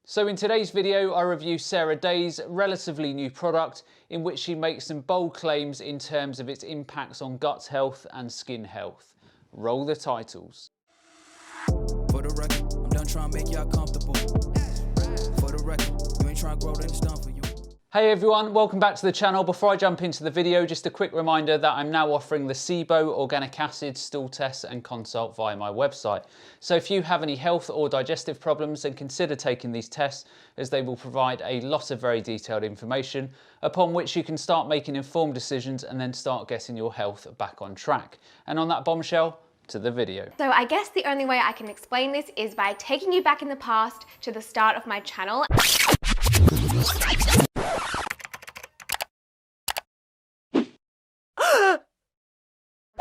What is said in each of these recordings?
So in today's video, I review Sarah Day's relatively new product in which she makes some bold claims in terms of its impacts on gut health and skin health. Roll the titles. For the record, I'm done trying to make y'all comfortable. For the record, you ain't trying to grow, then it's done for you. Hey everyone, welcome back to the channel. Before I jump into the video, just a quick reminder that I'm now offering the SIBO organic acid stool test and consult via my website. So if you have any health or digestive problems, then consider taking these tests, as they will provide a lot of very detailed information upon which you can start making informed decisions and then start getting your health back on track. And on that bombshell, to the video. So I guess the only way I can explain this is by taking you back in the past to the start of my channel.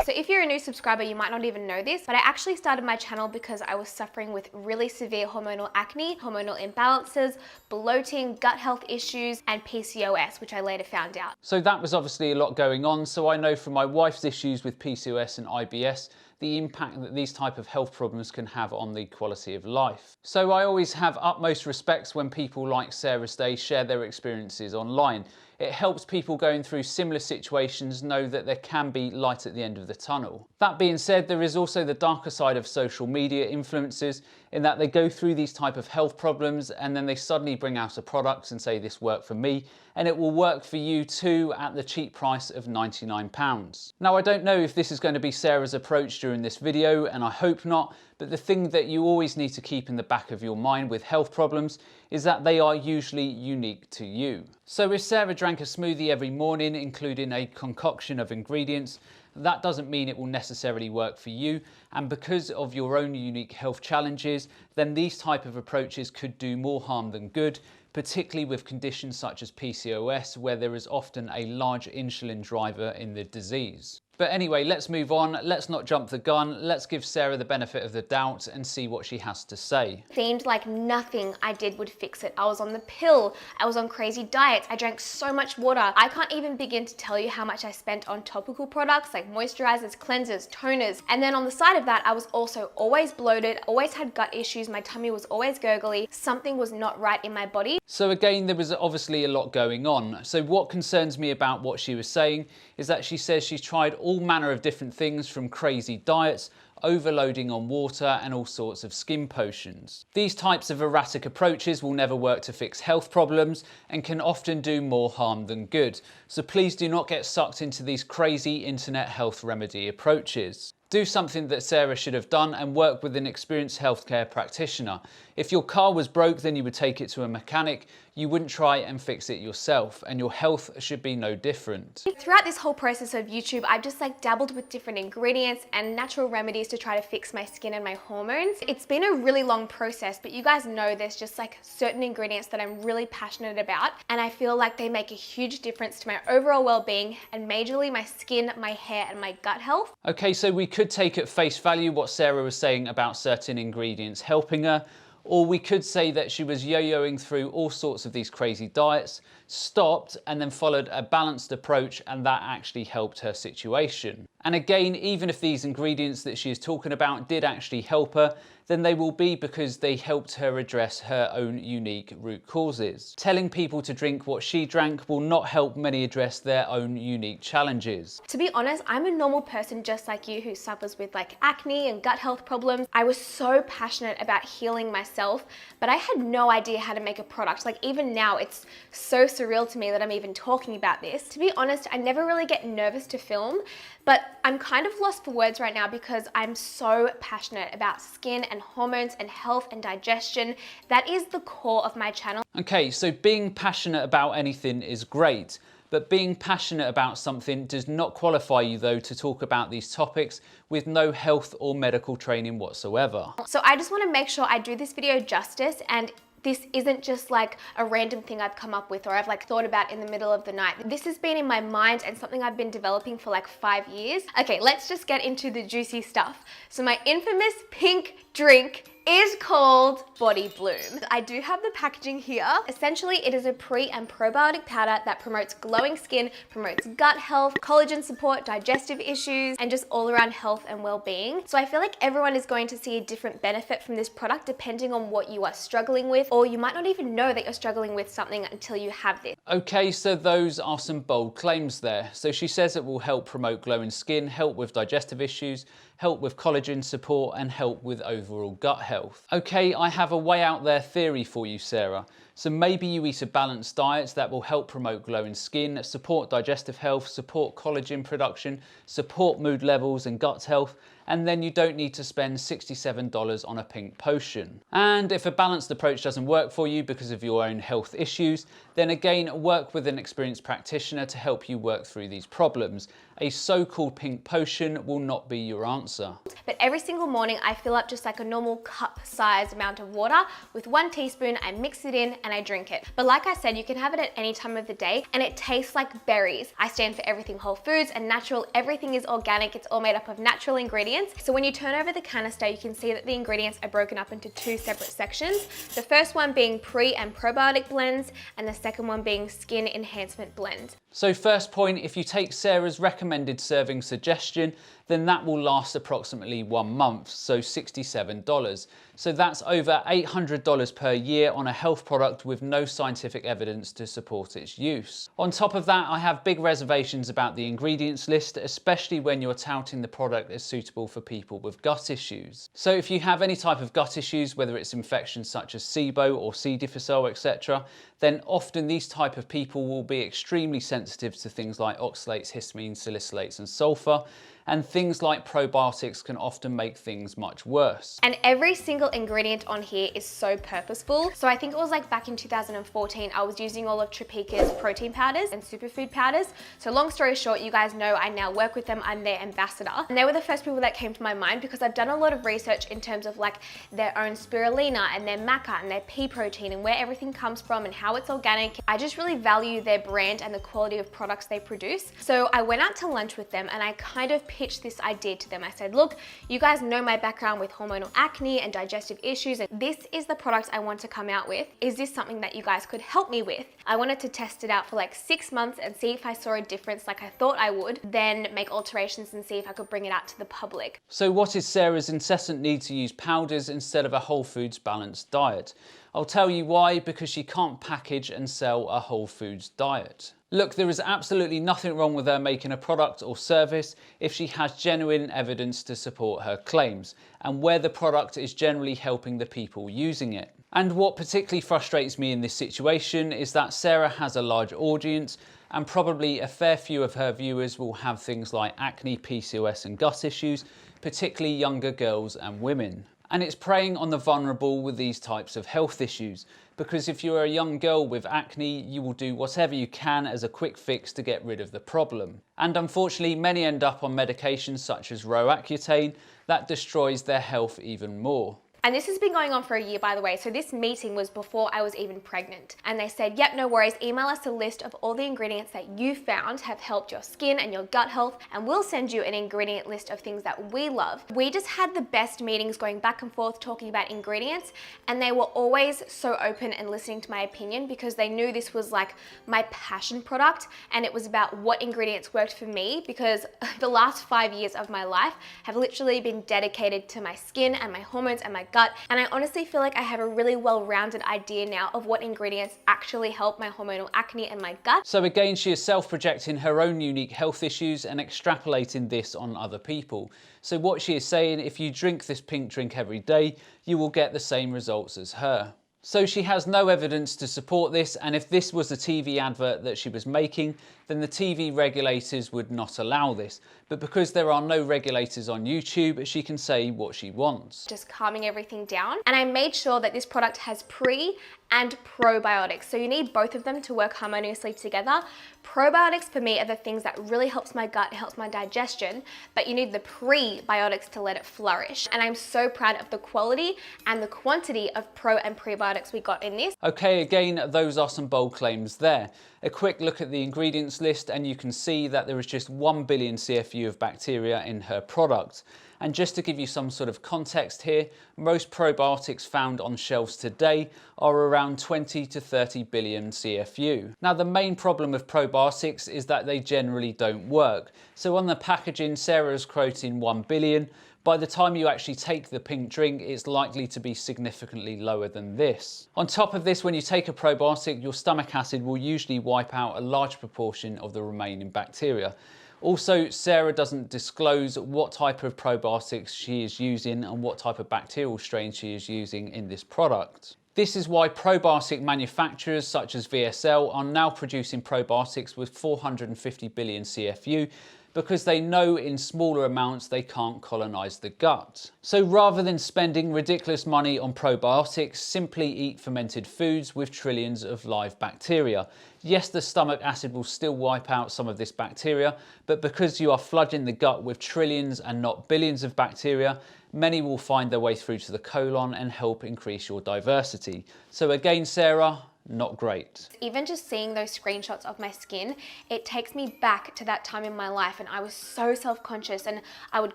So if you're a new subscriber, you might not even know this, but I actually started my channel because I was suffering with really severe hormonal acne, hormonal imbalances, bloating, gut health issues, and PCOS, which I later found out. So that was obviously a lot going on. So I know from my wife's issues with PCOS and IBS, the impact that these type of health problems can have on the quality of life. So I always have utmost respect when people like Sarah Day share their experiences online. It helps people going through similar situations know that there can be light at the end of the tunnel. That being said, there is also the darker side of social media influencers, in that they go through these type of health problems and then they suddenly bring out a product and say this worked for me and it will work for you too at the cheap price of £99. Now I don't know if this is going to be Sarah's approach during this video, and I hope not, but the thing that you always need to keep in the back of your mind with health problems is that they are usually unique to you. So if Sarah drank a smoothie every morning including a concoction of ingredients, that doesn't mean it will necessarily work for you, and because of your own unique health challenges, then these type of approaches could do more harm than good, particularly with conditions such as PCOS, where there is often a large insulin driver in the disease. But anyway, let's move on. Let's not jump the gun. Let's give Sarah the benefit of the doubt and see what she has to say. Seemed like nothing I did would fix it. I was on the pill, I was on crazy diets, I drank so much water. I can't even begin to tell you how much I spent on topical products like moisturizers, cleansers, toners. And then on the side of that, I was also always bloated, always had gut issues, my tummy was always gurgly, something was not right in my body. So again, there was obviously a lot going on. So what concerns me about what she was saying is that she says she's tried all manner of different things, from crazy diets, overloading on water, and all sorts of skin potions. These types of erratic approaches will never work to fix health problems and can often do more harm than good. So please do not get sucked into these crazy internet health remedy approaches. Do something that Sarah should have done and work with an experienced healthcare practitioner. If your car was broke, then you would take it to a mechanic. You wouldn't try and fix it yourself, and your health should be no different. Throughout this whole process of YouTube, I've just dabbled with different ingredients and natural remedies to try to fix my skin and my hormones. It's been a really long process, but you guys know there's just certain ingredients that I'm really passionate about, and I feel like they make a huge difference to my overall well-being and majorly my skin, my hair, and my gut health. Okay, so we could take at face value what Sarah was saying about certain ingredients helping her, or we could say that she was yo-yoing through all sorts of these crazy diets, stopped, and then followed a balanced approach, and that actually helped her situation. And again, even if these ingredients that she is talking about did actually help her, then they will be because they helped her address her own unique root causes. Telling people to drink what she drank will not help many address their own unique challenges. To be honest, I'm a normal person just like you who suffers with acne and gut health problems. I was so passionate about healing myself, but I had no idea how to make a product. Even now, it's so surreal to me that I'm even talking about this. To be honest, I never really get nervous to film, but I'm kind of lost for words right now because I'm so passionate about skin and hormones and health and digestion. That is the core of my channel. Okay, so being passionate about anything is great, but being passionate about something does not qualify you though to talk about these topics with no health or medical training whatsoever. So I just want to make sure I do this video justice, and this isn't just a random thing I've come up with or I've thought about in the middle of the night. This has been in my mind and something I've been developing for 5 years. Okay, let's just get into the juicy stuff. So my infamous pink drink is called Body Bloom. I do have the packaging here. Essentially, it is a pre and probiotic powder that promotes glowing skin, promotes gut health, collagen support, digestive issues, and just all around health and well-being. So I feel like everyone is going to see a different benefit from this product depending on what you are struggling with, or you might not even know that you're struggling with something until you have this. Okay, so those are some bold claims there. So she says it will help promote glowing skin, help with digestive issues, help with collagen support, and help with overall gut health. Okay, I have a way out there theory for you, Sarah. So maybe you eat a balanced diet that will help promote glowing skin, support digestive health, support collagen production, support mood levels and gut health, and then you don't need to spend $67 on a pink potion. And if a balanced approach doesn't work for you because of your own health issues, then again, work with an experienced practitioner to help you work through these problems. A so-called pink potion will not be your answer. But every single morning I fill up just like a normal cup-sized amount of water with 1 teaspoon, I mix it in and I drink it. But like I said, you can have it at any time of the day and it tastes like berries. I stand for everything whole foods and natural. Everything is organic. It's all made up of natural ingredients. So when you turn over the canister, you can see that the ingredients are broken up into 2 separate sections. The first one being pre and probiotic blends and the second one being skin enhancement blend. So first point, if you take Sarah's recommended serving suggestion, then that will last approximately 1 month, so $67. So that's over $800 per year on a health product with no scientific evidence to support its use. On top of that, I have big reservations about the ingredients list, especially when you're touting the product as suitable for people with gut issues. So if you have any type of gut issues, whether it's infections such as SIBO or C. difficile, etc., then often these type of people will be extremely sensitive to things like oxalates, histamine, salicylates, and sulfur. And things like probiotics can often make things much worse. And every single ingredient on here is so purposeful. So I think it was like back in 2014, I was using all of Topeka's protein powders and superfood powders. So long story short, you guys know I now work with them. I'm their ambassador. And they were the first people that came to my mind because I've done a lot of research in terms of like their own spirulina and their maca and their pea protein and where everything comes from and how it's organic. I just really value their brand and the quality of products they produce. So I went out to lunch with them and I kind of pitched this idea to them. I said, look, you guys know my background with hormonal acne and digestive issues, and this is the product I want to come out with. Is this something that you guys could help me with? I wanted to test it out for like 6 months and see if I saw a difference like I thought I would, then make alterations and see if I could bring it out to the public. So what is Sarah's incessant need to use powders instead of a whole foods balanced diet? I'll tell you why, because she can't package and sell a whole foods diet. Look, there is absolutely nothing wrong with her making a product or service if she has genuine evidence to support her claims and where the product is generally helping the people using it. And what particularly frustrates me in this situation is that Sarah has a large audience and probably a fair few of her viewers will have things like acne, PCOS and gut issues, particularly younger girls and women. And it's preying on the vulnerable with these types of health issues, because if you're a young girl with acne, you will do whatever you can as a quick fix to get rid of the problem. And unfortunately, many end up on medications such as Roaccutane that destroys their health even more. And this has been going on for a year, by the way. So this meeting was before I was even pregnant. And they said, yep, no worries, email us a list of all the ingredients that you found have helped your skin and your gut health, and we'll send you an ingredient list of things that we love. We just had the best meetings going back and forth talking about ingredients, and they were always so open and listening to my opinion because they knew this was like my passion product and it was about what ingredients worked for me, because the last 5 years of my life have literally been dedicated to my skin and my hormones and my gut, and I honestly feel like I have a really well-rounded idea now of what ingredients actually help my hormonal acne and my gut. So again, she is self-projecting her own unique health issues and extrapolating this on other people. So what she is saying, if you drink this pink drink every day, you will get the same results as her. So she has no evidence to support this, and if this was a TV advert that she was making, then the TV regulators would not allow this. But because there are no regulators on YouTube, she can say what she wants. Just calming everything down. And I made sure that this product has pre and probiotics. So you need both of them to work harmoniously together. Probiotics for me are the things that really helps my gut, helps my digestion, but you need the prebiotics to let it flourish. And I'm so proud of the quality and the quantity of pro and prebiotics we got in this. Okay, again, those are some bold claims there. A quick look at the ingredients list and you can see that there is just 1 billion CFU of bacteria in her product. And just to give you some sort of context here, most probiotics found on shelves today are around 20 to 30 billion CFU. Now, the main problem with probiotics is that they generally don't work. So on the packaging, Sarah's quoting 1 billion. By the time you actually take the pink drink, it's likely to be significantly lower than this. On top of this, when you take a probiotic, your stomach acid will usually wipe out a large proportion of the remaining bacteria. Also, Sarah doesn't disclose what type of probiotics she is using and what type of bacterial strain she is using in this product. This is why probiotic manufacturers such as VSL are now producing probiotics with 450 billion CFU, because they know in smaller amounts they can't colonize the gut. So rather than spending ridiculous money on probiotics, simply eat fermented foods with trillions of live bacteria. Yes, the stomach acid will still wipe out some of this bacteria, but because you are flooding the gut with trillions and not billions of bacteria, many will find their way through to the colon and help increase your diversity. So again, Sarah, not great. Even just seeing those screenshots of my skin, it takes me back to that time in my life, and I was so self-conscious, and I would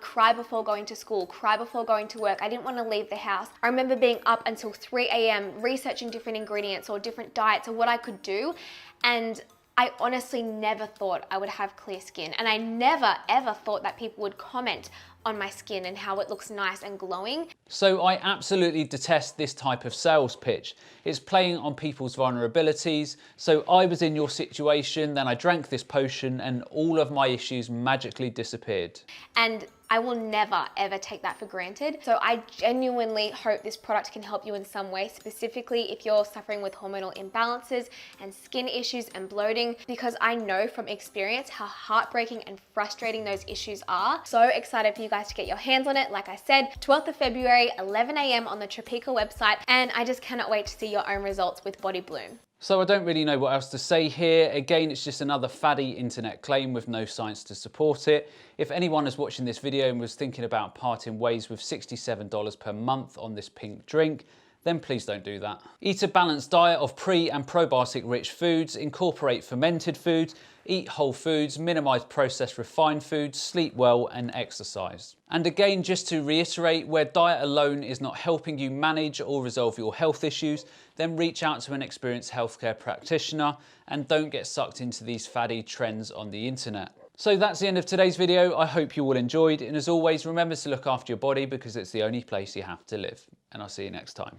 cry before going to school, cry before going to work. I didn't want to leave the house. I remember being up until 3 a.m. researching different ingredients or different diets or what I could do, and I honestly never thought I would have clear skin, and I never ever thought that people would comment on my skin and how it looks nice and glowing. So I absolutely detest this type of sales pitch. It's playing on people's vulnerabilities. So I was in your situation, then I drank this potion and all of my issues magically disappeared. And I will never ever take that for granted. So I genuinely hope this product can help you in some way, specifically if you're suffering with hormonal imbalances and skin issues and bloating, because I know from experience how heartbreaking and frustrating those issues are. So excited for you guys to get your hands on it. Like I said, 12th of February, 11 a.m. on the Tropica website, and I just cannot wait to see your own results with Body Bloom. So I don't really know what else to say here. Again, it's just another faddy internet claim with no science to support it. If anyone is watching this video and was thinking about parting ways with $67 per month on this pink drink, then please don't do that. Eat a balanced diet of pre and probiotic rich foods, incorporate fermented foods, eat whole foods, minimize processed refined foods, sleep well and exercise. And again, just to reiterate, where diet alone is not helping you manage or resolve your health issues, then reach out to an experienced healthcare practitioner and don't get sucked into these faddy trends on the internet. So that's the end of today's video. I hope you all enjoyed, and as always, remember to look after your body because it's the only place you have to live. And I'll see you next time.